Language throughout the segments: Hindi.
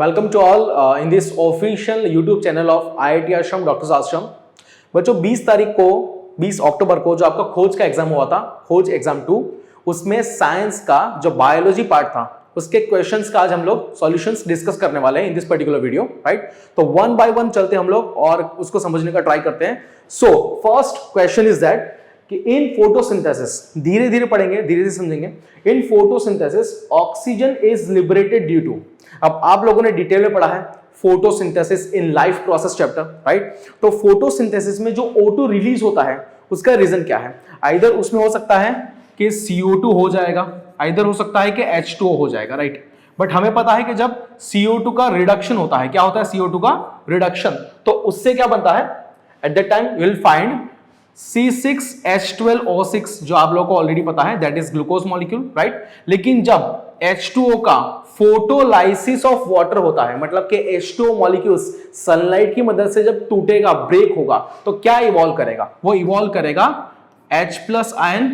Welcome to all in this official YouTube channel of IIT Ashram doctors Ashram. बच्चों 20 अक्टूबर को जो आपका खोज का एग्जाम हुआ था, खोज एग्जाम 2, उसमें साइंस का जो बायोलॉजी पार्ट था उसके क्वेश्चंस का आज हम लोग सॉल्यूशंस डिस्कस करने वाले हैं इन दिस पर्टिकुलर वीडियो, राइट। तो वन बाय वन चलते हम लोग और उसको समझने का ट्राई करते हैं। So first question is that कि इन फोटोसिंथेसिस, धीरे धीरे पढ़ेंगे, धीरे धीरे समझेंगे। In photosynthesis oxygen is liberated due to, अब आप लोगों ने डिटेल में पढ़ा है photosynthesis in life process chapter, right. तो फोटोसिंथेसिस में जो O2 रिलीज होता है उसका रीजन क्या है? आइदर उसमें हो सकता है कि CO2 हो जाएगा, आइदर हो सकता है कि H2O हो जाएगा, राइट। बट हमें पता है कि जब CO2 का रिडक्शन होता है, क्या होता है CO2 का रिडक्शन, तो उससे क्या बनता है? At that time you will find C6H12O6, जो आप लोगों को ऑलरेडी पता है, that is glucose molecule, right. लेकिन जब H2O का फोटोलाइसिस ऑफ वाटर होता है, मतलब कि H2O मॉलिक्यूल्स सनलाइट की मदद से जब टूटेगा, ब्रेक होगा, तो क्या इवॉल्व करेगा? वो इवॉल्व करेगा H plus ion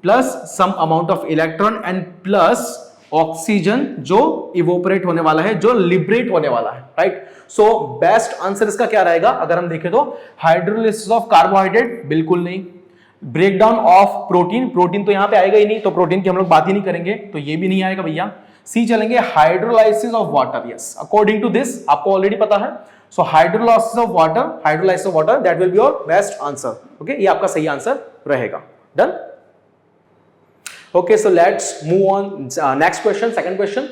plus some amount of electron and plus oxygen, जो इवोपरेट होने वाला है, जो लिबरेट होने वाला है, राइट। सो बेस्ट आंसर इसका क्या रहेगा? अगर हम देखें तो हाइड्रोलिसिस ऑफ कार्बोहाइड्रेट, बिल्कुल नहीं। ब्रेकडाउन ऑफ प्रोटीन, प्रोटीन तो यहां पे आएगा ही नहीं, तो प्रोटीन की हम लोग बात ही नहीं करेंगे, तो ये भी नहीं आएगा भैया। सी चलेंगे hydrolysis of water, yes, according to this आपको ऑलरेडी पता है। So hydrolysis of water, that will be your best answer, okay. ये आपका सही आंसर रहेगा। Done? Okay, so let's move on. Next question, second question.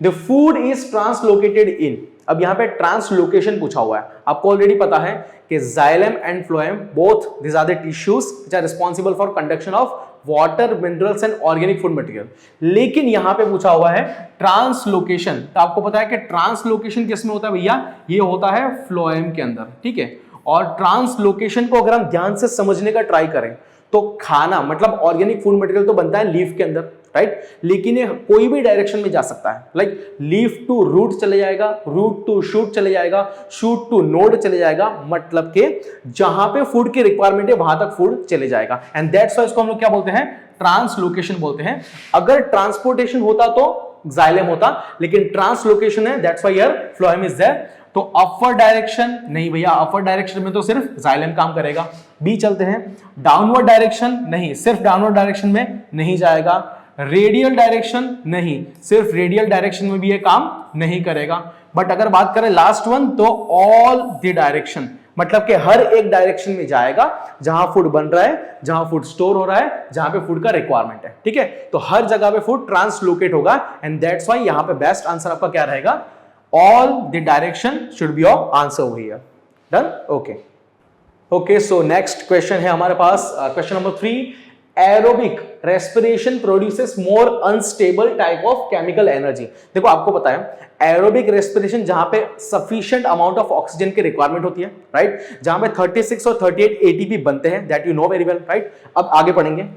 The food is translocated in. अब यहाँ पे ट्रांसलोकेशन पूछा हुआ है। आपको ऑलरेडी पता है कि xylem and phloem, both these are the tissues which are responsible for conduction of water, minerals and organic food material. लेकिन यहाँ पे पूछा हुआ है ट्रांसलोकेशन। तो आपको पता है कि ट्रांसलोकेशन किस में होता है भैया? ये होता है फ्लोएम के अंदर, ठीक है। और ट्रांसलोकेशन को अगर हम ध्यान से समझने का ट्राई करें तो खाना, मतलब ऑर्गेनिक फूड मटेरियल तो बनता है लीफ के अंदर, राइट। लेकिन ये कोई भी डायरेक्शन में जा सकता है, लाइक लीफ टू रूट चले जाएगा, रूट टू शूट चले जाएगा, शूट टू नोड चले जाएगा, मतलब कि जहां पे फूड की रिक्वायरमेंट है वहां तक फूड चले जाएगा। एंड दैट्स व्हाई इसको हम लोग क्या बोलते हैं? ट्रांसलोकेशन बोलते हैं। अगर ट्रांसपोर्टेशन होता तो जाइलम होता, लेकिन ट्रांसलोकेशन है, that's why here phloem is there. तो अपवर्ड डायरेक्शन नहीं भैया, अपवर्ड डायरेक्शन में तो सिर्फ जाइलम काम करेगा। बी चलते हैं। डाउनवर्ड डायरेक्शन नहीं, सिर्फ डाउनवर्ड डायरेक्शन में नहीं जाएगा। रेडियल डायरेक्शन नहीं, सिर्फ रेडियल डायरेक्शन में भी ये काम नहीं करेगा। बट अगर बात करें लास्ट वन, तो ऑल द डायरेक्शन, मतलब कि हर एक डायरेक्शन में जाएगा जहां फूड बन रहा है, जहां फूड स्टोर हो रहा है, जहां पे फूड का रिक्वायरमेंट है, ठीक है। तो हर जगह पे फूड ट्रांसलोकेट होगा एंड दैट्स व्हाई यहां पे बेस्ट आंसर आपका क्या रहेगा? All the direction should be your answer over here. Done? Okay. Okay, so next question है हमारे पास, question number 3. Aerobic respiration produces more unstable type of chemical energy. देखो आपको पता है एरोबिक रेस्पिरेशन जहां पे सफिशिएंट अमाउंट ऑफ ऑक्सीजन की रिक्वायरमेंट होती है, राइट, जहां पे 36 और 38 ATP बनते हैं, that you know very well, right. अब आगे पढ़ेंगे।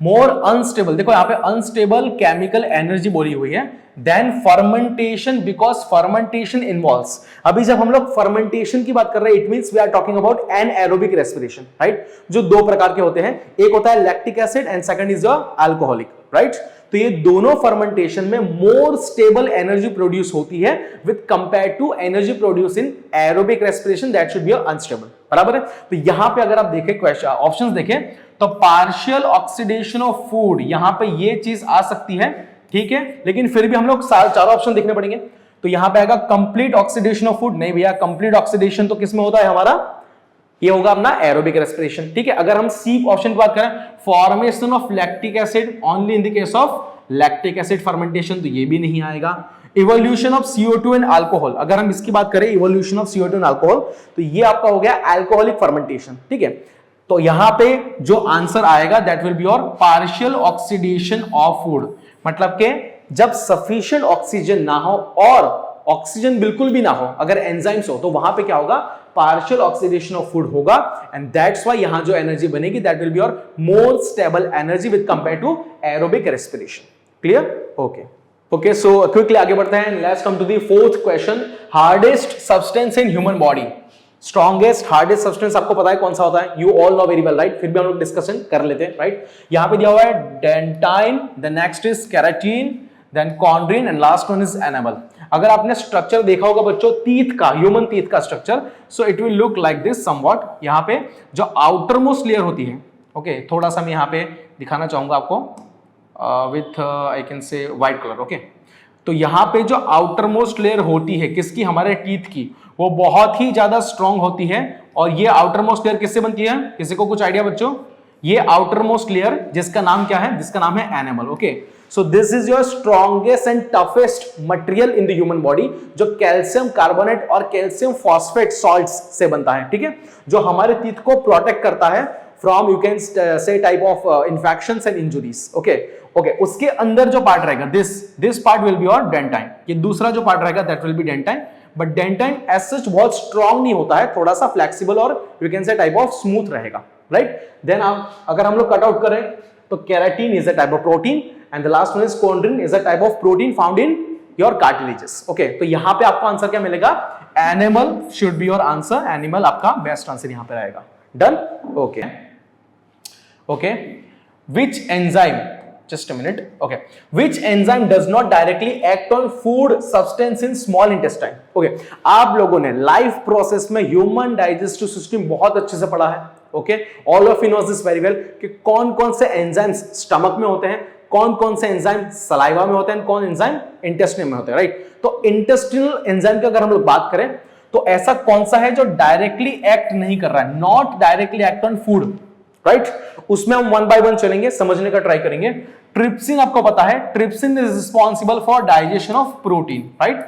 मोर अनस्टेबल, देखो यहाँ पे अनस्टेबल केमिकल एनर्जी बोली हुई है। Then fermentation, because fermentation involves, अभी जब हम लोग फर्मेंटेशन की बात कर रहे हैं, it means we are talking about anaerobic respiration, right, जो दो प्रकार के होते हैं, एक होता है lactic acid and second is your alcoholic, right. तो ये दोनों फर्मेंटेशन में मोर स्टेबल एनर्जी प्रोड्यूस होती है with compare to energy produce in aerobic respiration, that should be unstable, बराबर है। तो यहां पे अगर आप देखें क्वेश्चन ऑप्शंस देखें तो पार्शियल ऑक्सीडेशन ऑफ फूड, यहां पे ये चीज आ सकती है, ठीक है। लेकिन फिर भी हम लोग चारों ऑप्शन देखने पड़ेंगे। तो यहां पे आएगा कंप्लीट ऑक्सीडेशन ऑफ फूड, नहीं भैया, कंप्लीट ऑक्सीडेशन तो किसमें होता है हमारा? ये होगा अपना एरोबिक रेस्पिरेशन, ठीक है। अगर हम सी ऑप्शन की बात करें, formation of lactic acid only in the case of lactic acid fermentation, तो ये भी नहीं आएगा। Evolution of CO2 and alcohol, अगर हम इसकी बात करें evolution of CO2 and alcohol, तो ये आपका हो गया अल्कोहलिक फर्मेंटेशन, ठीक है। तो यहां पे जो आंसर आएगा that will be your partial oxidation of food, मतलब कि जब सफिशिएंट ऑक्सीजन ना हो और ऑक्सीजन बिल्कुल भी ना हो, अगर एंजाइम्स हो, तो वहां पे क्या होगा? पार्शियल ऑक्सीडेशन ऑफ फूड होगा एंड दैट्स व्हाई यहां जो एनर्जी बनेगी that will be your more stable energy with compare to aerobic respiration. Clear? Okay, so quickly आगे बढ़ते हैं। Let's come to the fourth question. Hardest substance in human body, strongest hardest substance आपको पता है कौन सा होता है? You all know very well, right. फिर भी हम लोग डिस्कशन कर लेते हैं, राइट। यहां पे दिया हुआ है dentine, the next is keratin, then chondrin and last one is enamel. अगर आपने स्ट्रक्चर देखा होगा बच्चों टीथ का, ह्यूमन टीथ का structure, so it will look like this somewhat. यहाँ पे जो आउटर मोस्ट लेयर होती है, ओके, थोड़ा सा मैं यहाँ पे दिखाना चाहूंगा आपको with I can say white colour, okay. तो यहाँ पे जो आउटर मोस्ट लेयर होती है किसकी, हमारे टीथ की, वो बहुत ही ज्यादा स्ट्रॉन्ग होती है। और ये आउटर मोस्ट लेयर किससे बनती है, किसी को कुछ आइडिया बच्चों? ये आउटर मोस्ट लेयर जिसका नाम क्या है, जिसका नाम है animal, okay. So this is your strongest and toughest material in the human body, जो कैल्शियम कार्बोनेट और कैल्शियम फॉस्फेट सॉल्ट्स से बनता है, ठीक है, जो हमारे टीथ को प्रोटेक्ट करता है from you can say type of infections and injuries, okay okay. उसके अंदर जो पार्ट रहेगा this part will be your dentine, ये दूसरा जो पार्ट रहेगा that will be dentine. But dentine as such बहुत स्ट्रॉन्ग नहीं होता है, थोड़ा सा फ्लेक्सिबल और you can say type of smooth रहेगा, राइट। देन अगर हम लोग कट आउट करें तो keratin is a type of protein and the last one is chondrin is a type of protein found in your cartilages, okay. तो यहां पे आपको आंसर क्या मिलेगा, enamel should be your answer, enamel आपका बेस्ट आंसर यहां पे रहेगा। Done, okay okay. which enzyme, just a minute, okay, which enzyme does not directly act on food substance in small intestine, okay। आप लोगों ने लाइफ प्रोसेस में ह्यूमन डाइजेस्टिव सिस्टम बहुत अच्छे से पढ़ा है, okay. All of you knows this very well कि कौन कौन से एंजाइम्स स्टमक में होते हैं, कौन कौन से एंजाइम सलाइवा में होते हैं, कौन एंजाइम इंटेस्टाइन में होते हैं, राइट। तो इंटेस्टिनल एंजाइम की अगर हम लोग बात करें तो ऐसा कौन सा है जो डायरेक्टली एक्ट नहीं कर रहा है, not directly act on food, right. उसमें हम वन बाय वन चलेंगे, समझने का ट्राई करेंगे। ट्रिप्सिन आपको पता है, trypsin is responsible for digestion of protein, right,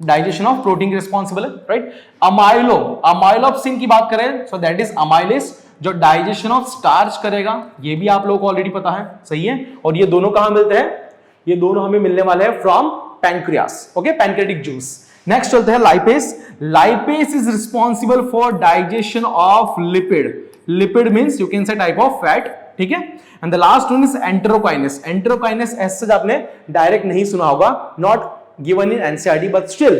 digestion of protein responsible है, राइट। अमाइलोप्सिन की बात करें सो दैट इज अमाइलेज, जो डाइजेशन ऑफ स्टार्च करेगा, ये भी आप लोगों को ऑलरेडी पता है, सही है। और ये दोनों कहां मिलते हैं, ये दोनों हमें मिलने वाले हैं from pancreas, okay, pancreatic juice. Next चलते हैं lipase. Lipase is responsible for digestion of lipid, lipid means you can say type of fat, ठीक है। And the last one is enterokinase. Enterokinase as such आपने डायरेक्ट नहीं सुना होगा, not given in NCERT, but still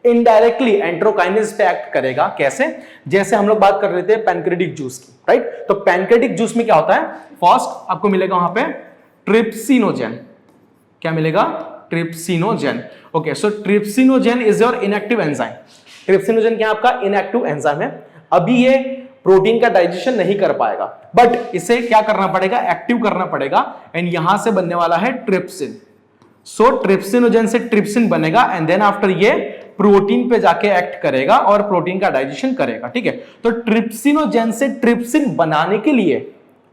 indirectly enterokinase पे एक्ट करेगा। कैसे? जैसे हम लोग बात कर रहे थे पैंक्रेटिक जूस की, राइट। तो पैंक्रेटिक जूस में क्या होता है, फर्स्ट आपको मिलेगा वहां पे ट्रिप्सिनोजेन, क्या मिलेगा, trypsinogen, okay. So trypsinogen is your inactive enzyme. Trypsinogen क्या आपका इनएक्टिव एंजाइम है, अभी ये प्रोटीन का डाइजेशन नहीं कर पाएगा, बट इसे क्या करना पड़ेगा, एक्टिव करना पड़ेगा, एंड यहां से बनने वाला है ट्रिप्सिन। सो ट्रिप्सिनोजेन से ट्रिप्सिन बनेगा एंड देन आफ्टर ये प्रोटीन पे जाके एक्ट करेगा और प्रोटीन का डाइजेशन करेगा, ठीक है। तो ट्रिप्सिनोजेन से ट्रिप्सिन बनाने के लिए,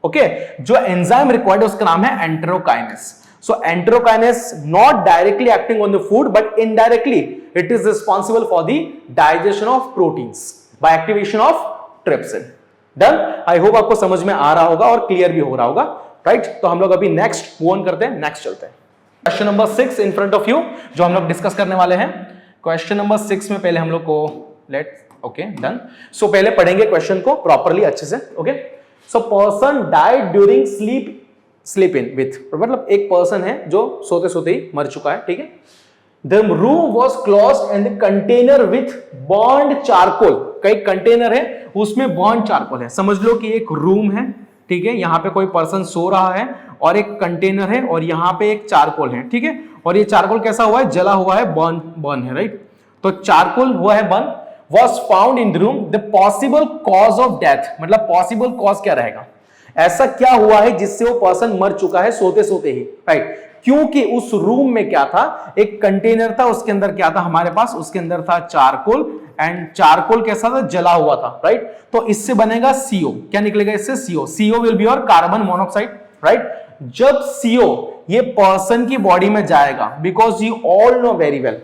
ओके, जो एंजाइम रिक्वायर्ड है उसका नाम है enterokinase. So enterokinase not directly acting on the food but indirectly it is responsible for the digestion of proteins by activation of trypsin. Done? I hope आपको समझ में आ रहा होगा और क्लियर भी हो रहा होगा, राइट। तो हम लोग अभी नेक्स्ट मूव ऑन करते हैं, नेक्स्ट चलते हैं। Question number 6 in front of you जो हम लोग डिस्कस करने वाले हैं। क्वेश्चन नंबर 6 में पहले हम लोग को ओके डन। सो पहले पढ़ेंगे क्वेश्चन को प्रॉपरली अच्छे से, okay. So person died during sleep in with, मतलब एक पर्सन है जो सोते सोते ही मर चुका है, ठीक है। The room was closed end the container with burned charcoal, कई कंटेनर है उसमें बर्न्ड चारकोल है। समझ लो कि एक रूम है, ठीक है, यहां पे कोई पर्सन सो रहा है और एक कंटेनर है और यहां पे एक चारकोल है, ठीक है। और ये चारकोल कैसा हुआ है, जला हुआ है, बर्न है, राइट। तो चारकोल हुआ है burn, was found in the room. The possible cause of death, मतलब पॉसिबल कॉज क्या रहेगा, ऐसा क्या हुआ है जिससे वो पर्सन मर चुका है सोते सोते ही, राइट। क्योंकि उस रूम में क्या था, एक कंटेनर था, उसके अंदर क्या था हमारे पास, उसके अंदर था चारकोल, एंड चारकोल कैसा था, जला हुआ था, राइट। तो इससे बनेगा CO, क्या निकलेगा इससे, CO विल बी और कार्बन मोनोऑक्साइड, राइट। जब CO ये पर्सन की बॉडी में जाएगा, because you all know very well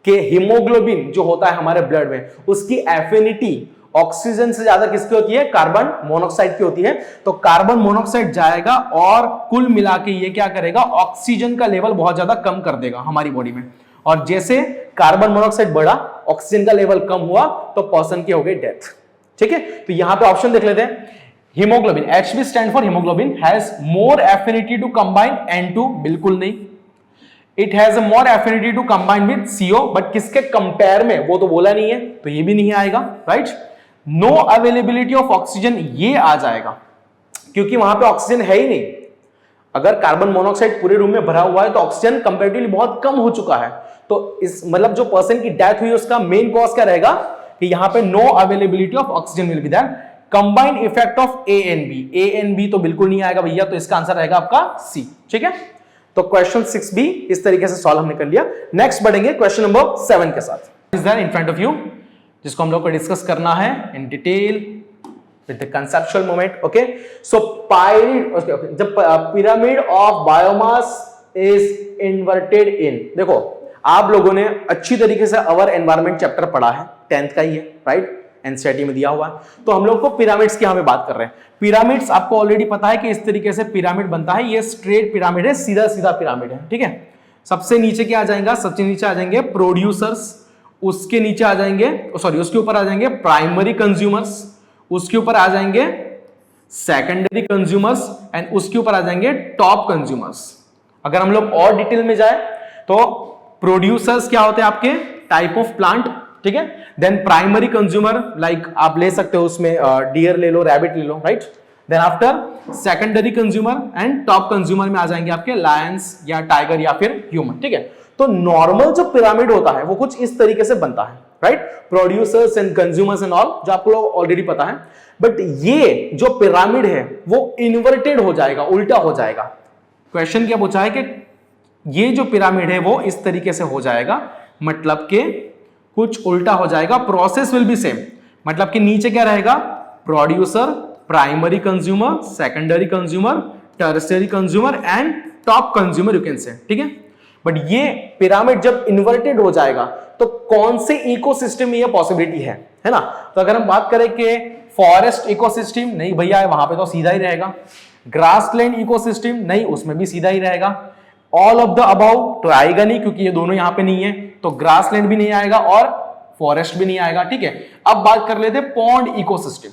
कि हीमोग्लोबिन जो होता है हमारे ब्लड में, उसकी एफिनिटी ऑक्सीजन से ज्यादा किसकी होती है, कार्बन मोनोऑक्साइड की होती है। तो कार्बन मोनोऑक्साइड जाएगा और कुल मिला के ये क्या करेगा, ऑक्सीजन का लेवल बहुत ज्यादा कम कर देगा हमारी बॉडी में। और जैसे कार्बन मोनोऑक्साइड बढ़ा, ऑक्सीजन का लेवल कम हुआ, तो पर्सन की हो गई डेथ, ठीक है। तो यहां पे ऑप्शन देख लेते हैं। Haemoglobin, HB stand for haemoglobin, has more affinity to combine N2, बिल्कुल नहीं। It has a more affinity to combine with CO, but किसके कंपेयर में, वो तो बोला नहीं है, तो ये भी नहीं आएगा, right. No availability of oxygen, ये आ जाएगा क्योंकि वहां पे ऑक्सीजन है ही नहीं। अगर कार्बन मोनोऑक्साइड पूरे रूम में भरा हुआ है तो ऑक्सीजन कंपैरेटिवली बहुत कम हो चुका है, तो इस मतलब जो पर्सन की डेथ हुई उसका मेन कॉज क्या रहेगा कि यहां पे no availability of oxygen will be there. Combined effect of A and B, A and B तो बिल्कुल नहीं आएगा भैया, तो इसका आंसर रहेगा आपका सी। ठीक है, तो क्वेश्चन 6 भी इस तरीके से सॉल्व हमने कर लिया। नेक्स्ट बढ़ेंगे क्वेश्चन नंबर 7 के साथ। Is there in front of you, जिसको हम लोग को डिस्कस करना है in detail with the conceptual moment. Okay, so जब pyramid of biomass is inverted in, देखो आप लोगों ने अच्छी तरीके से अवर एनवायरमेंट चैप्टर पढ़ा है, 10th का ही है, राइट, एनसीईआरटी में दिया हुआ है। तो हम लोग को पिरामिड्स की हमें बात कर रहे हैं। पिरामिड्स आपको ऑलरेडी पता है कि इस तरीके से पिरामिड बनता है, ये स्ट्रेट पिरामिड है, सीधा सीधा पिरामिड है। ठीक है, सबसे नीचे क्या आ जाएगा, सबसे नीचे आ जाएंगे प्रोड्यूसर्स, उसके नीचे आ जाएंगे, सॉरी उसके ऊपर आ जाएंगे प्राइमरी कंज्यूमर्स, उसके ऊपर आ जाएंगे सेकेंडरी कंज्यूमर्स एंड उसके ऊपर आ जाएंगे टॉप कंज्यूमर्स। अगर हम लोग और डिटेल में जाए तो प्रोड्यूसर्स क्या होते हैं आपके, टाइप ऑफ प्लांट, ठीक है। देन प्राइमरी कंज्यूमर लाइक आप ले सकते हो उसमें डियर ले लो, रैबिट ले लो, right. Then after secondary consumer and top consumer में आ जाएंगे आपके लायंस या टाइगर या फिर ह्यूमन। ठीक है, तो नॉर्मल जो पिरामिड होता है वो कुछ इस तरीके से बनता है, right, producers and consumers and all, जो आपको लोग ऑलरेडी पता है। बट ये जो पिरामिड है वो इन्वर्टेड हो जाएगा, उल्टा हो जाएगा। क्वेश्चन क्या पूछा है कि ये जो पिरामिड है वो इस तरीके से हो जाएगा, मतलब कि कुछ उल्टा हो जाएगा। प्रोसेस विल बी सेम, मतलब कि नीचे क्या रहेगा, producer, primary consumer, secondary consumer, tertiary consumer and top consumer, you can से। ठीक है, बट ये पिरामिड जब इन्वर्टेड हो जाएगा तो कौन से इकोसिस्टम में ये पॉसिबिलिटी है ना। तो अगर हम बात करें कि फॉरेस्ट इकोसिस्टम, नहीं भैया वहां पे तो सीधा ही रहेगा। ग्रासलैंड इकोसिस्टम, नहीं उसमें भी सीधा ही रहेगा। ऑल ऑफ द अबाउ तो आएगा नहीं, क्योंकि ये दोनों यहां पे नहीं है, तो ग्रासलैंड भी नहीं आएगा और फॉरेस्ट भी नहीं आएगा। ठीक है, अब बात कर लेते हैं पॉन्ड इकोसिस्टम।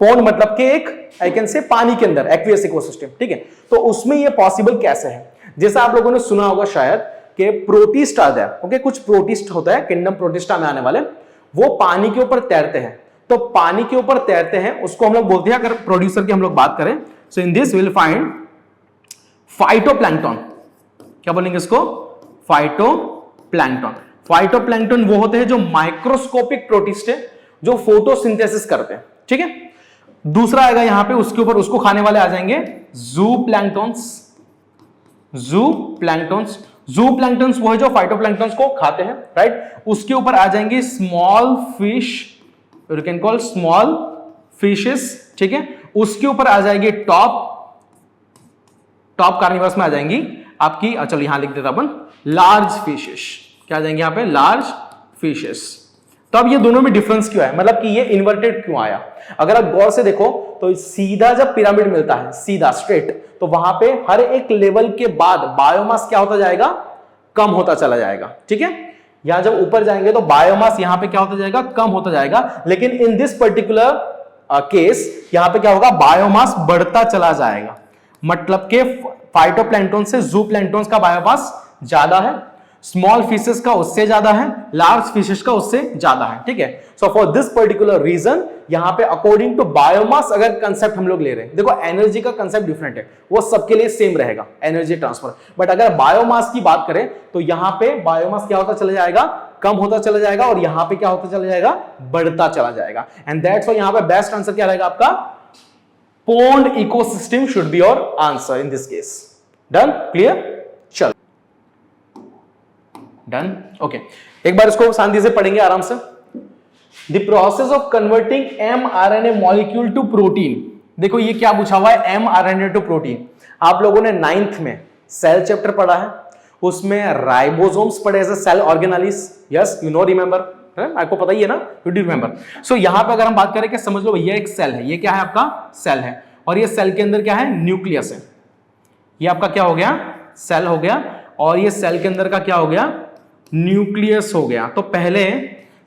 पॉन्ड मतलब कि एक आई कैन से पानी के अंदर एक्वियस इकोसिस्टम। ठीक है, तो उसमें ये पॉसिबल कैसे है, जैसा आप लोगों ने सुना होगा शायद कि प्रोटिस्ट आ जाए, ओके, कुछ प्रोटिस्ट होता है, किंगडम प्रोटिस्टा में आने वाले, वो पानी के ऊपर तैरते हैं। तो पानी के ऊपर तैरते हैं उसको हम लोग बोलते हैं, अगर प्रोड्यूसर की हम लोग बात करें, so in this will find phytoplankton. क्या बोलेंगे इसको, फाइटोप्लैंक्टन। फाइटोप्लैंक्टन वो होते हैं जो माइक्रोस्कोपिक प्रोटिस्ट है, जो फोटोसिंथेसिस करते हैं। ठीक है, दूसरा आएगा यहां पे, उसके ऊपर उसको खाने वाले आ जाएंगे ज़ूप्लैंक्टन्स। ज़ूप्लैंक्टन्स, ज़ूप्लैंक्टन्स वो है जो फाइटोप्लैंक्टन्स को खाते हैं, राइट। उसके ऊपर आ जाएंगे small fish, you can call small fishes. ठीक है, उसके ऊपर आ जाएंगे टॉप कार्निवर्स में आ जाएंगी आपकी, चलो यहां लिख देता अपन, लार्ज फिशेस। क्या आ जाएंगे यहां पे, लार्ज फिशेस। तो अब ये दोनों में डिफरेंस क्यों है, मतलब कि ये इन्वर्टेड क्यों आया। अगर आप गौर से देखो तो सीधा जब पिरामिड मिलता है, सीधा स्ट्रेट, तो वहां पे हर एक लेवल के बाद बायोमास क्या होता जाएगा, कम होता चला जाएगा। ठीक है, यहां जब ऊपर जाएंगे तो बायोमास यहां पे क्या होता जाएगा, कम होता जाएगा। लेकिन इन दिस पर्टिकुलर केस यहां पे क्या होगा, बायोमास बढ़ता चला जाएगा। मतलब के फाइटोप्लैंक्टन से ज़ूप्लैंक्टन का बायोमास ज्यादा है, स्मॉल फिशेस का उससे ज्यादा है, लार्ज फिशेस का उससे ज्यादा है। ठीक है, so for this particular reason यहां पे अकॉर्डिंग टू बायोमास अगर कंसेप्ट हम लोग ले रहे हैं, देखो एनर्जी का कंसेप्ट डिफरेंट है, वो सबके लिए सेम रहेगा, एनर्जी ट्रांसफर। बट अगर बायोमास की बात करें तो यहां पे बायोमास क्या होता चला जाएगा, कम होता चला जाएगा, और यहां पे क्या होता चला जाएगा, बढ़ता चला जाएगा। एंड दैट्स व्हाई यहां पे बेस्ट आंसर क्या रहेगा आपका, pond ecosystem should be your answer in this case. Done, clear, चलो डन, ओके। एक बार इसको शांति से पढ़ेंगे आराम से। The process of converting mRNA molecule to protein. देखो ये क्या पूछा हुआ है, mRNA टू प्रोटीन। आप लोगों ने 9th में सेल चैप्टर पढ़ा है, उसमें राइबोसोम्स पढ़े as cell organelles. Yes, you know, remember, आपको पता ही है ना, यू डू रिमेंबर। सो यहां पे अगर हम बात करें कि समझ लो भैया एक सेल है, ये क्या है आपका सेल है, और ये सेल के अंदर क्या है, न्यूक्लियस है। ये आपका क्या हो गया, सेल हो गया, और ये सेल के अंदर का क्या हो गया, न्यूक्लियस हो गया। तो पहले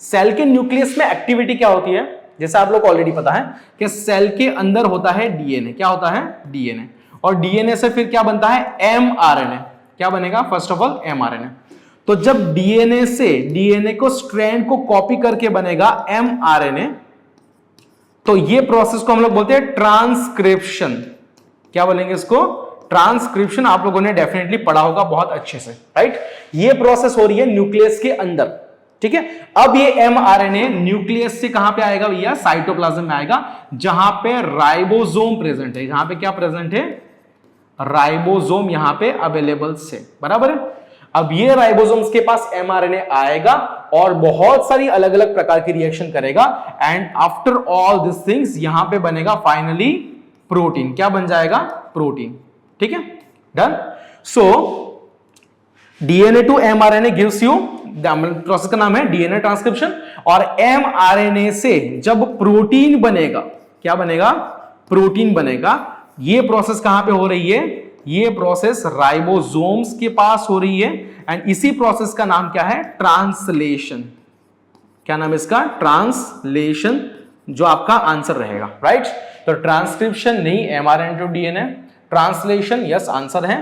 सेल के न्यूक्लियस में एक्टिविटी क्या होती है, जैसा आप लोग को ऑलरेडी पता है कि सेल के अंदर होता है डीएनए। क्या होता है, डीएनए, और डीएनए से फिर क्या बनता है, एमआरएनए। क्या बनेगा, फर्स्ट ऑफ ऑल एमआरएनए। तो जब डीएनए से डीएनए को स्ट्रैंड को कॉपी करके बनेगा एमआरएनए, तो ये प्रोसेस को हम लोग बोलते हैं ट्रांसक्रिप्शन। क्या बोलेंगे इसको, ट्रांसक्रिप्शन आप लोगों ने डेफिनेटली पढ़ा होगा बहुत अच्छे से, राइट। ये प्रोसेस हो रही है न्यूक्लियस के अंदर, ठीक है। अब ये एमआरएनए न्यूक्लियस से कहां पे आएगा भैया, साइटोप्लाज्म में आएगा, जहां पे राइबोसोम प्रेजेंट है। जहां पे क्या प्रेजेंट है, राइबोसोम यहां पे अवेलेबल से, बराबर है। अब ये राइबोसोम्स के पास एमआरएनए आएगा और बहुत सारी अलग अलग प्रकार की रिएक्शन करेगा, and after all this things यहां पे बनेगा फाइनली प्रोटीन। क्या बन जाएगा, प्रोटीन, ठीक है, done. So DNA to mRNA gives you, process का नाम है डीएनए ट्रांसक्रिप्शन। और एमआरएनए से जब प्रोटीन बनेगा, क्या बनेगा, प्रोटीन बनेगा। ये प्रोसेस कहां पे हो रही है, ये प्रोसेस राइबोसोम्स के पास हो रही है, एंड इसी प्रोसेस का नाम क्या है, ट्रांसलेशन। क्या नाम है इसका, ट्रांसलेशन, जो आपका आंसर रहेगा, राइट। तो ट्रांसक्रिप्शन नहीं, mRNA to DNA. Translation yes answer है।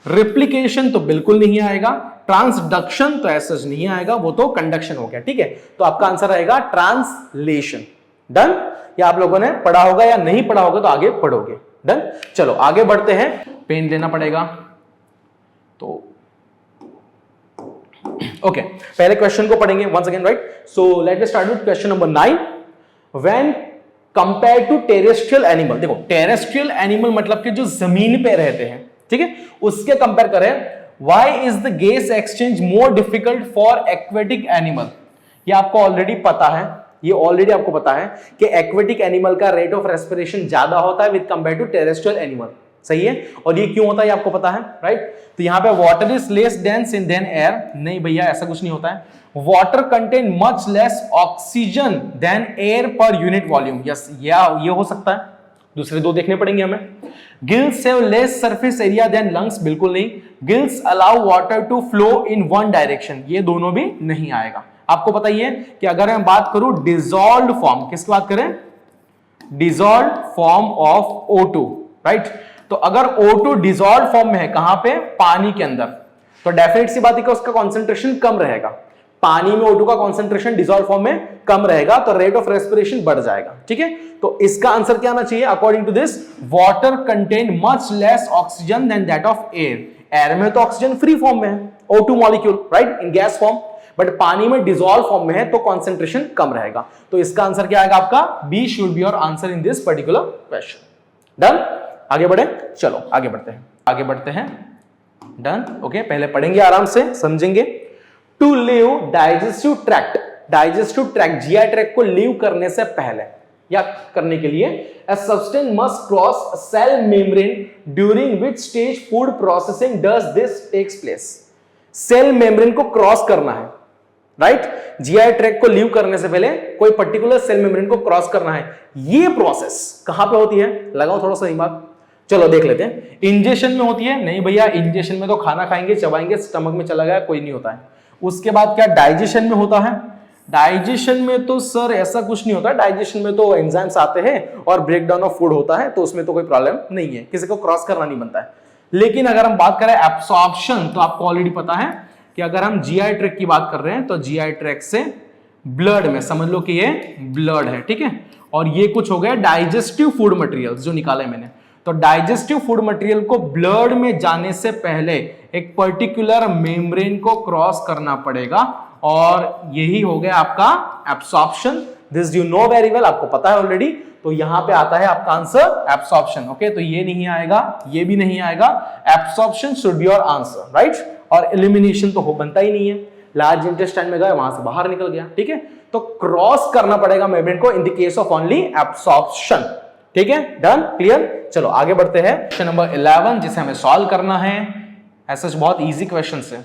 रिप्लिकेशन तो बिल्कुल नहीं आएगा। ट्रांसडक्शन तो ऐसा नहीं आएगा, वो तो कंडक्शन हो गया, ठीक है। तो आपका आंसर रहेगा ट्रांसलेशन, डन। या आप लोगों ने पढ़ा होगा या नहीं पढ़ा होगा तो आगे पढ़ोगे, डन। चलो आगे बढ़ते हैं, पेन लेना पड़ेगा तो ओके पहले क्वेश्चन को पढ़ेंगे once again, right. So let us start with question number 9। When compare to terrestrial animal, देखो टेरेस्ट्रियल एनिमल मतलब कि जो जमीन पे रहते हैं, ठीक है, उसके कंपेयर करें, why is the gas exchange more difficult for aquatic animal. ये आपको ऑलरेडी पता है, ये ऑलरेडी आपको पता है कि एक्वेटिक एनिमल का रेट ऑफ रेस्पिरेशन ज्यादा होता है with compare to terrestrial animal, सही है। और ये क्यों होता है ये आपको पता है, राइट। तो यहां पे water is less dense in than air, नहीं भैया ऐसा कुछ नहीं होता है। Water contain much less oxygen than air per unit volume, yes ये हो सकता है। दूसरे दो देखने पड़ेंगे हमें। Gills have less surface area than lungs, बिल्कुल नहीं। Gills allow water to flow in one direction, ये दोनों भी नहीं आएगा। आपको पता ही है कि अगर मैं बात करूं डिसॉल्व्ड फॉर्म, किसकी बात करें, dissolved form of O2, right. तो अगर O2 डिसॉल्व्ड फॉर्म में है, कहां पे, पानी के अंदर, तो डेफिनेट सी बात है कि उसका कॉन्सेंट्रेशन कम रहेगा। पानी में O2 का कॉन्सेंट्रेशन डिसॉल्व फॉर्म में कम रहेगा, तो रेट ऑफ रेस्पिरेशन बढ़ जाएगा, ठीक है। तो इसका आंसर क्या आना चाहिए, according to this, water contain much less oxygen than that of air. Air में तो ऑक्सीजन फ्री फॉर्म में है, O2 molecule, right, in gas form, but पानी में डिसॉल्व फॉर्म में है तो कॉन्सेंट्रेशन कम रहेगा। तो इसका आंसर क्या आएगा आपका, B should be your answer in this particular question, done. आगे बढ़े, चलो आगे बढ़ते हैं, डन, ओके। पहले पढ़ेंगे आराम से, समझेंगे। To leave digestive tract, GI tract को लीव करने से पहले या करने के लिए, a substance must cross a cell membrane during which stage food processing does this takes place। Cell membrane को क्रॉस करना है, राइट। जीआई ट्रैक्ट को लीव करने से पहले कोई पर्टिकुलर सेल मेम्ब्रेन को क्रॉस करना है। ये प्रोसेस कहां पे होती है, लगाओ थोड़ा सा दिमाग, चलो देख लेते हैं। इंजेक्शन में होती है, नहीं भैया इंजेक्शन में तो खाना खाएंगे, चबाएंगे, स्टमक में चला गया, कोई नहीं होता है। उसके बाद क्या डाइजेशन में होता है, डाइजेशन में तो सर ऐसा कुछ नहीं होता, डाइजेशन में तो एंजाइम्स आते हैं और ब्रेक डाउन ऑफ फूड होता है, तो उसमें तो कोई प्रॉब्लम नहीं है, किसी को क्रॉस करना नहीं बनता है। लेकिन अगर हम बात करें एब्सॉर्प्शन, तो आपको ऑलरेडी पता है कि अगर हम जीआई ट्रैक्ट की बात कर रहे हैं तो जीआई ट्रैक्ट से ब्लड में, समझ लो कि ये ब्लड है, ठीक है, और ये कुछ हो गया डाइजेस्टिव फूड मटेरियल्स जो निकाले मैंने। तो डाइजेस्टिव फूड मटेरियल को ब्लड में जाने से पहले एक पर्टिकुलर मेम्ब्रेन को क्रॉस करना पड़ेगा, और यही हो गया आपका absorption. This you know very well, आपको पता है ऑलरेडी। तो यहां पे आता है आपका आंसर एब्सॉर्प्शन, ओके। तो ये नहीं आएगा, ये भी नहीं आएगा, absorption should be your answer, right. और एलिमिनेशन तो हो बनता ही नहीं है, लार्ज इंटेस्टाइन में गया, वहां से बाहर निकल गया, ठीक है। तो क्रॉस करना पड़ेगा मेम्ब्रेन को in the case of only absorption, ठीक है, डन, क्लियर। चलो आगे बढ़ते हैं, क्वेश्चन नंबर 11 जिसे हमें सॉल्व करना है। ऐसा बहुत इजी क्वेश्चन है,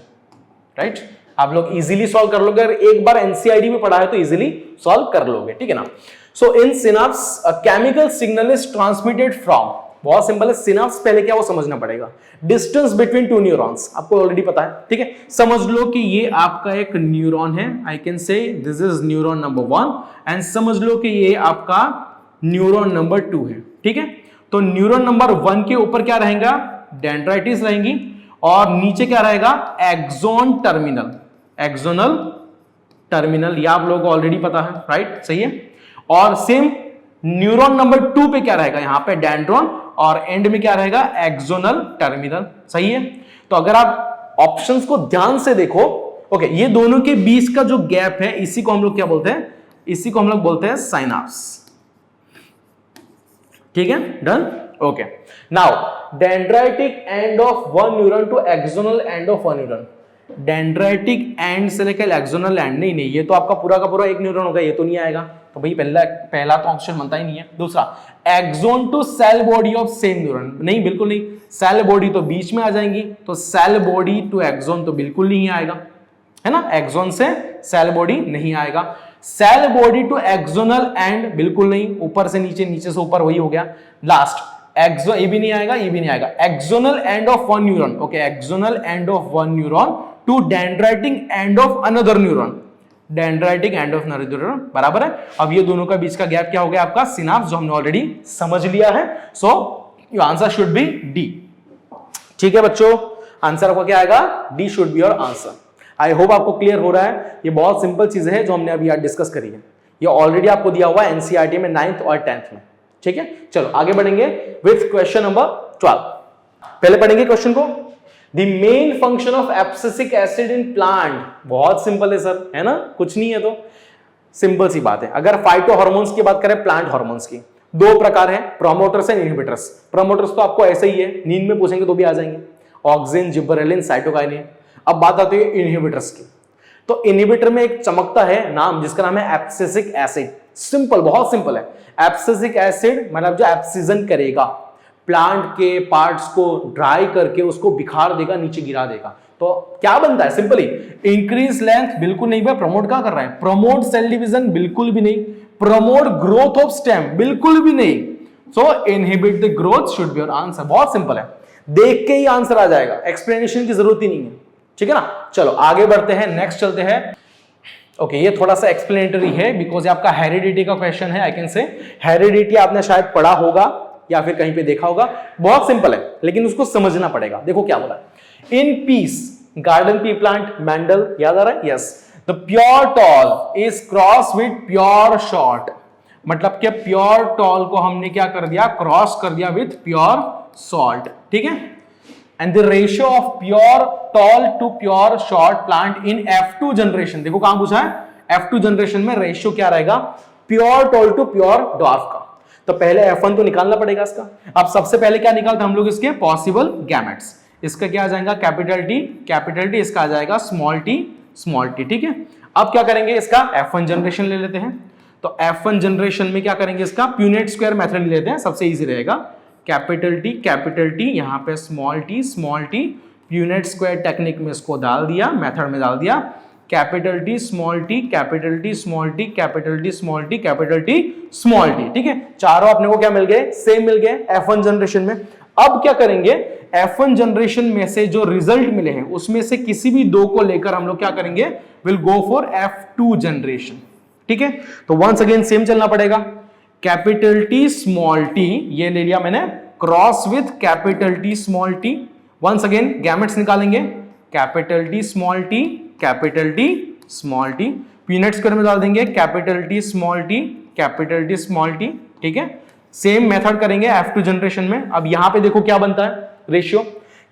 राइट, आप लोग इजीली सॉल्व कर लोगे, अगर एक बार एनसीईआरटी में पढ़ा है तो इजीली सॉल्व कर लोगे, ठीक है ना। So in synapse a chemical signal is transmitted from, बहुत सिंपल है, सिनाप्स पहले क्या वो समझना पड़ेगा, डिस्टेंस बिटवीन टू न्यूरॉन्स, आपको ऑलरेडी पता है, ठीक है। समझ लो कि ये आपका एक न्यूरॉन है, I can say this is neuron number 1, and समझ लो कि ये आपका न्यूरॉन नंबर 2 है, ठीक है। तो न्यूरॉन नंबर 1 के ऊपर क्या रहेगा, डेंड्राइटिस रहेंगी, और नीचे क्या रहेगा, एक्सोन टर्मिनल, एक्सोनल टर्मिनल, ये आप लोगों को ऑलरेडी पता है, राइट, सही है। और सेम न्यूरॉन नंबर 2 पे क्या रहेगा, यहां पे डेंड्रॉन, और एंड में क्या रहेगा, एक्सोनल टर्मिनल। सही है। तो अगर आप ऑप्शंस को ध्यान से देखो, ओके, ये दोनों के बीच का जो गैप है इसी को हम लोग क्या बोलते हैं, इसी को हम लोग बोलते हैं साइनाप्स। ठीक है, done. Okay, now dendritic end of one neuron to axonal end of one neuron. Dendritic end से लेकर एक्सोनल एंड, नहीं नहीं, ये तो आपका पूरा का पूरा एक न्यूरॉन होगा, ये तो नहीं आएगा। तो भाई पहला तो ऑप्शन बनता ही नहीं है। दूसरा, axon to cell body of same neuron, नहीं, बिल्कुल नहीं। सेल बॉडी तो बीच में आ जाएंगी, तो सेल बॉडी टू एक्सोन तो बिल्कुल नहीं आएगा, है ना। एक्सोन से सेल बॉडी नहीं आएगा। Cell body to axonal end बिल्कुल नहीं, ऊपर से नीचे, नीचे से ऊपर, वही हो गया। लास्ट एक्सो, ये भी नहीं आएगा, ये भी नहीं आएगा। Axonal end of one neuron, okay, axonal end of one neuron to dendritic end of another neuron, dendritic end of another neuron, बराबर है। अब ये दोनों का बीच का गैप क्या हो गया आपका, सिनाप्स, जो हमने ऑलरेडी समझ लिया है। सो your answer should B D. ठीक है बच्चों, आंसर आपका क्या आएगा, D should be your answer. I hope आपको क्लियर हो रहा है। ये बहुत सिंपल चीजें हैं जो हमने अभी आज डिस्कस करी है। ये ऑलरेडी आपको दिया हुआ है एनसीईआरटी में 9th और 10th में। ठीक है, चलो आगे बढ़ेंगे विथ क्वेश्चन नंबर 12। पहले पढ़ेंगे क्वेश्चन को। The main function of abscisic acid in plant, बहुत सिंपल है सर, है ना, कुछ नहीं है तो सिंपल सी बात है। अगर फाइटो हार्मोन्स की बात करें, प्लांट हार्मोन्स की, दो प्रकार है, प्रोमोटर्स एंड इनहिबिटर्स। प्रोमोटर्स तो आपको ऐसे ही है, नींद में पूछेंगे तो भी आ जाएंगे, ऑक्सिन, जिबरेलिन, साइटोकाइनिन। अब बात आती है इनहिबिटर्स की। तो इनहिबिटर में एक चमकता है नाम जिसका नाम है एब्सिसिक एसिड। सिंपल, बहुत सिंपल है। एब्सिसिक एसिड मतलब जो एब्सिजन करेगा, प्लांट के पार्ट्स को ड्राई करके उसको बिखार देगा, नीचे गिरा देगा, तो क्या बनता है, सिंपली इंक्रीज लेंथ, बिल्कुल नहीं भाई, प्रमोट क्या कर रहा है, प्रमोट सेल डिवीजन, बिल्कुल भी नहीं, प्रमोट ग्रोथ ऑफ स्टेम, बिल्कुल भी नहीं। So inhibit the growth should be your answer. बहुत सिंपल है, देख के ही आंसर आ जाएगा, एक्सप्लेनेशन की जरूरत ही नहीं है। ठीक है ना, चलो आगे बढ़ते हैं, नेक्स्ट चलते हैं। ओके, ये थोड़ा सा एक्सप्लेनेटरी है बिकॉज ये आपका हेरिडिटी का क्वेश्चन है। आई कैन से हेरिडिटी आपने शायद पढ़ा होगा या फिर कहीं पे देखा होगा। बहुत सिंपल है लेकिन उसको समझना पड़ेगा। देखो क्या बोला, in peas garden pea plant, Mendel, याद आ रहा है, yes, the pure tall is cross with pure short, मतलब कि प्योर टॉल को हमने क्या कर दिया, क्रॉस कर दिया विथ प्योर सॉल्ट। ठीक है, and the ratio of pure tall to pure short plant in F2 generation, देखो कहां पूछा है, F2 जनरेशन में रेशियो क्या रहेगा, pure tall to pure dwarf का। तो पहले F1 तो निकालना पड़ेगा इसका। अब सबसे पहले क्या निकालते हम लोग, इसके पॉसिबल गैमेट्स। इसका क्या आ जाएगा, कैपिटल टी, इसका आ जाएगा स्मॉल टी। ठीक है, अब क्या करेंगे, इसका F1 जनरेशन ले लेते हैं। तो F1 जनरेशन में क्या करेंगे, इसका प्यूनेट स्क्वायर मेथड ले लेते हैं, सबसे इजी रहेगा। कैपिटल टी, यहां पे small T, Punnett square technique में इसको डाल दिया, मेथड में डाल दिया, capital T small T, capital T small T, capital T small T, capital T small T. ठीक है, चारों अपने को क्या मिल गए, सेम मिल गए F1 जनरेशन में। अब क्या करेंगे, F1 जनरेशन में से जो रिजल्ट मिले हैं उसमें से किसी भी दो को लेकर हम लोग क्या करेंगे, will go for F2 generation. ठीक है, तो वंस अगेन सेम चलना पड़ेगा, कैपिटल टी स्मॉल टी, ये ले लिया मैंने, cross with capital T small T. Once again gametes निकालेंगे, capital T small T, capital T small T, Punnett square में डाल देंगे, capital T small T, capital T small T. ठीक है, सेम मेथड करेंगे F2 जनरेशन में। अब यहां पे देखो क्या बनता है ratio,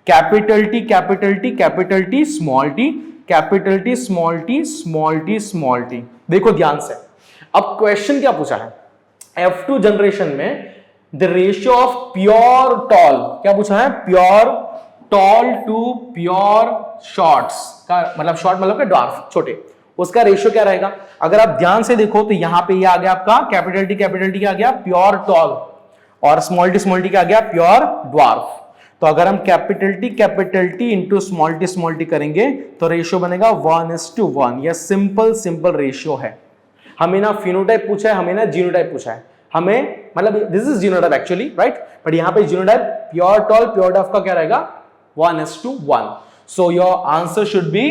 capital T, capital T, capital T small T, capital T small T, small T small T. देखो ध्यान से, अब क्वेश्चन क्या पूछा है, F2 जनरेशन में the ratio of pure tall, क्या पूछा है, pure tall to pure shorts का, मतलब शॉर्ट मतलब के ड्वार्फ, छोटे, उसका रेशियो क्या रहेगा। अगर आप ध्यान से देखो तो यहां पे ये आ गया आपका कैपिटल टी क्या आ गया, प्योर टॉल, और स्मॉल टी क्या आ गया, प्योर ड्वार्फ। तो अगर हम capital T into small T करेंगे तो रेशियो बनेगा 1:1। यह सिंपल रेशियो है। हमें ना फिनोटाइप पूछा है, हमें ना जीनोटाइप पूछा है, हमें मतलब this is genotype actually, right, but यहां पे genotype pure tall pure dwarf का क्या रहेगा, 1:1। So your answer should be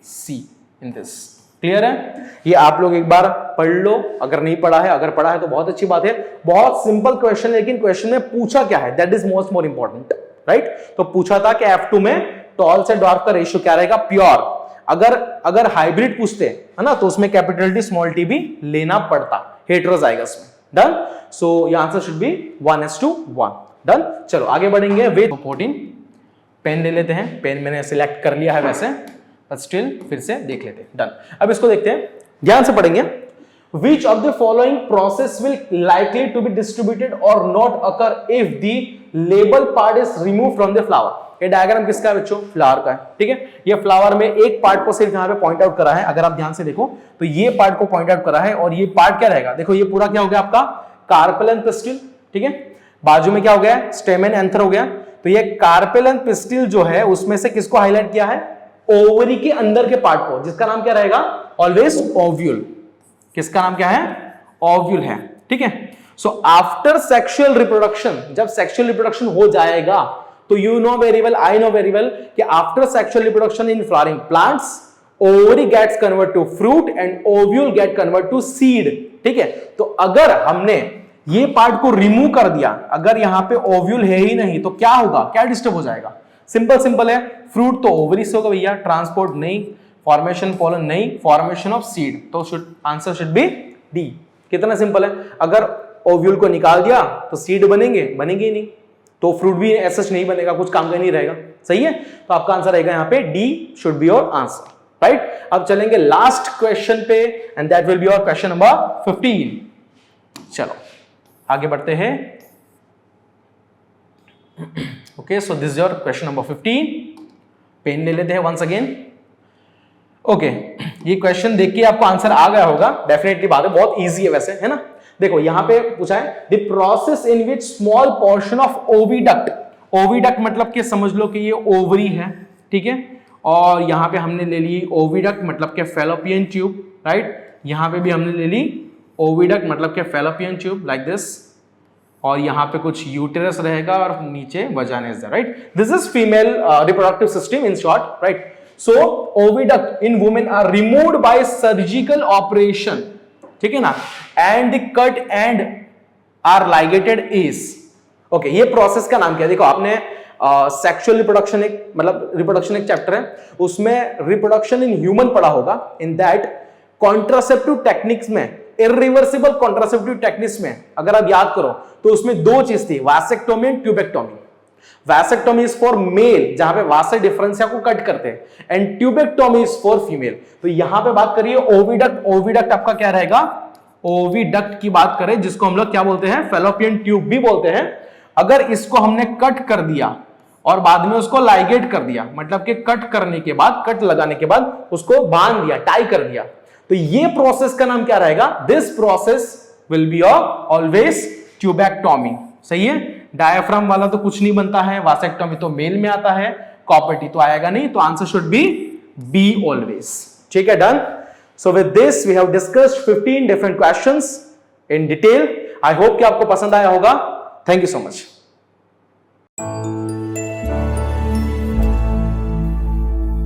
C in this. Clear है, ये आप लोग एक बार पढ़ लो, अगर नहीं पढ़ा है, अगर पढ़ा है तो बहुत अच्छी बात है। बहुत सिंपल क्वेश्चन, लेकिन क्वेश्चन में पूछा क्या है, that is more important, right. तो पूछा था कि F2 में टॉल से ड्वार्फ का रेशियो क्या रहेगा, प्योर। अगर हाइब्रिड पूछते है ना, तो उसमें कैपिटल टी स्मॉल टी भी लेना पड़ता, हेटेरोजाइगस में। Done, so your answer should B 1:1। Done. चलो आगे बढ़ेंगे विद 14। पेन ले लेते हैं, पेन मैंने सिलेक्ट कर लिया है वैसे, बट स्टिल फिर से देख लेते हैं। डन। अब इसको देखते हैं, ध्यान से पढ़ेंगे। Which of the following process will likely to be distributed or not occur if the label part is removed from the flower? ये डायग्राम किसका है बच्चों? फ्लावर का है, ठीक है। ये फ्लावर में एक पार्ट को सिर्फ यहाँ पे पॉइंट आउट करा है, अगर आप ध्यान से देखो तो ये पार्ट को पॉइंट आउट करा है, और ये पार्ट क्या रहेगा? देखो ये पूरा क्या हो गया आपका? कार्पेल एंड पिस्टिल, ठीक है। बाजू में क्या हो गया? स्टेमन एंथर हो गया। तो ये कार्पेल एंड पिस्टिल जो है उसमें से किसको हाईलाइट किया है? ओवरी के अंदर के पार्ट को, जिसका नाम क्या रहेगा? Always ovule. किसका नाम क्या है? ओव्यूल है, ठीक है। सो आफ्टर सेक्सुअल रिप्रोडक्शन, जब सेक्सुअल रिप्रोडक्शन हो जाएगा तो you know very well, I know very well कि after sexual reproduction in flowering plants ovary gets convert to fruit and ovule get convert to seed, ठीक है। तो अगर हमने ये पार्ट को रिमूव कर दिया, अगर यहां पे ओव्यूल है ही नहीं, तो क्या होगा? क्या डिस्टर्ब हो जाएगा? सिंपल है, फ्रूट तो ओवरी से होगा भैया, ट्रांसपोर्ट नहीं, फॉर्मेशन पोलन नहीं, फॉर्मेशन ऑफ सीड, तो आंसर शुड बी डी। कितना सिंपल है। अगर ओव्यूल को निकाल दिया तो सीड बनेंगे ही नहीं, तो फ्रूट भी ऐसा नहीं बनेगा, कुछ काम का नहीं रहेगा। सही है, तो आपका आंसर रहेगा यहाँ पे D should be your answer, right. अब चलेंगे लास्ट क्वेश्चन पे, and that will be your question number 15। चलो आगे बढ़ते हैं। Okay, so this is your question number 15। Pen ले लेते हैं वंस अगेन। ओके, ये क्वेश्चन देख के आपको आंसर आ गया होगा, डेफिनेटली बात है, बहुत इजी है वैसे, है ना। देखो यहां पे पूछा है the process in which small portion of oviduct, oviduct मतलब कि समझ लो कि ये ओवरी है, ठीक है, और यहां पे हमने ले ली ओविडक्ट मतलब के फैलोपियन ट्यूब, राइट। यहां पे भी हमने ले ली ओविडक्ट मतलब के फैलोपियन ट्यूब लाइक दिस, और यहां पे कुछ यूटेरस रहेगा और नीचे vagina is there, right. This is female reproductive system in short, right. So oviduct in women are removed by surgical operation, ठीक है ना, and the cut end are ligated is, okay, ये प्रोसेस का नाम क्या है? देखो आपने सेक्सुअल रिप्रोडक्शन एक मतलब रिप्रोडक्शन एक चैप्टर है, उसमें रिप्रोडक्शन इन ह्यूमन पढ़ा होगा। इन दैट कॉन्ट्रासेप्टिव टेक्निक्स में, इरिवर्सिबल कॉन्ट्रासेप्टिव टेक्निक्स में अगर आप याद करो तो उसमें दो चीज थी, vasectomy and tubectomy. Vasectomy is for male, जहां पे वासा डिफरेंशिया को कट करते हैं, and tubectomy is for female. तो यहां पे बात करिए ओविडक्ट, ओविडक्ट आपका क्या रहेगा? ओविडक्ट की बात करें, जिसको हम लोग क्या बोलते हैं? फैलोपियन ट्यूब भी बोलते हैं। अगर इसको हमने कट कर दिया और बाद में उसको लाइगेट कर दिया, मतलब कि कट करने के बाद, कट लगाने के बाद उसको बांध दिया, टाई कर दिया, तो ये प्रोसेस का नाम क्या रहेगा? This process will be always tubectomy. सही है, डायफ्राम वाला तो कुछ नहीं बनता है, वासेक्टोमी तो मेल में आता है, कॉपर्टी तो आएगा नहीं, तो answer should be B always, ठीक है। Done. So with this we have discussed 15 different questions in detail. I hope कि आपको पसंद आया होगा। Thank you so much.